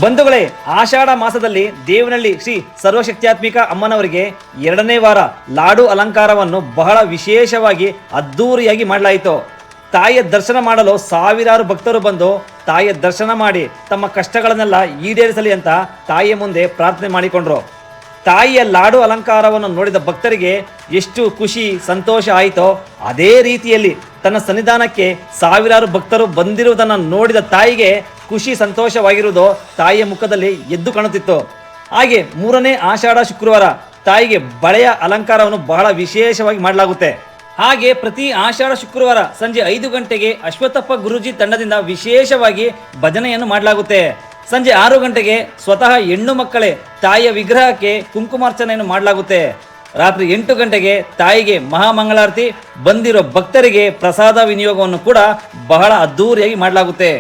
ಬಂಧುಗಳೇ, ಆಷಾಢ ಮಾಸದಲ್ಲಿ ದೇವನಹಳ್ಳಿ ಶ್ರೀ ಸರ್ವಶಕ್ತ್ಯಾತ್ಮಿಕ ಅಮ್ಮನವರಿಗೆ 2ನೇ ವಾರ ಲಾಡು ಅಲಂಕಾರವನ್ನು ಬಹಳ ವಿಶೇಷವಾಗಿ ಅದ್ಧೂರಿಯಾಗಿ ಮಾಡಲಾಯಿತು. ತಾಯಿಯ ದರ್ಶನ ಮಾಡಲು ಸಾವಿರಾರು ಭಕ್ತರು ಬಂದು ತಾಯಿಯ ದರ್ಶನ ಮಾಡಿ ತಮ್ಮ ಕಷ್ಟಗಳನ್ನೆಲ್ಲ ಈಡೇರಿಸಲಿ ಅಂತ ತಾಯಿಯ ಮುಂದೆ ಪ್ರಾರ್ಥನೆ ಮಾಡಿಕೊಂಡ್ರು. ತಾಯಿಯ ಲಾಡು ಅಲಂಕಾರವನ್ನು ನೋಡಿದ ಭಕ್ತರಿಗೆ ಎಷ್ಟು ಖುಷಿ ಸಂತೋಷ ಆಯಿತೋ ಅದೇ ರೀತಿಯಲ್ಲಿ ತನ್ನ ಸನ್ನಿಧಾನಕ್ಕೆ ಸಾವಿರಾರು ಭಕ್ತರು ಬಂದಿರುವುದನ್ನು ನೋಡಿದ ತಾಯಿಗೆ ಖುಷಿ ಸಂತೋಷವಾಗಿರುವುದು ತಾಯಿಯ ಮುಖದಲ್ಲಿ ಎದ್ದು ಕಾಣುತ್ತಿತ್ತು. ಹಾಗೆ 3ನೇ ಆಷಾಢ ಶುಕ್ರವಾರ ತಾಯಿಗೆ ಬಳೆಯ ಅಲಂಕಾರವನ್ನು ಬಹಳ ವಿಶೇಷವಾಗಿ ಮಾಡಲಾಗುತ್ತೆ. ಹಾಗೆ ಪ್ರತಿ ಆಷಾಢ ಶುಕ್ರವಾರ ಸಂಜೆ 5 ಗಂಟೆಗೆ ಅಶ್ವತ್ಥಪ್ಪ ಗುರೂಜಿ ತಂಡದಿಂದ ವಿಶೇಷವಾಗಿ ಭಜನೆಯನ್ನು ಮಾಡಲಾಗುತ್ತೆ. ಸಂಜೆ 6 ಗಂಟೆಗೆ ಸ್ವತಃ ಹೆಣ್ಣು ಮಕ್ಕಳೇ ತಾಯಿಯ ವಿಗ್ರಹಕ್ಕೆ ಕುಂಕುಮಾರ್ಚನೆಯನ್ನು ಮಾಡಲಾಗುತ್ತೆ. ರಾತ್ರಿ 8 ಗಂಟೆಗೆ ತಾಯಿಗೆ ಮಹಾಮಂಗಳಾರತಿ, ಬಂದಿರೋ ಭಕ್ತರಿಗೆ ಪ್ರಸಾದ ವಿನಿಯೋಗವನ್ನು ಕೂಡ ಬಹಳ ಅದ್ಧೂರಿಯಾಗಿ ಮಾಡಲಾಗುತ್ತೆ.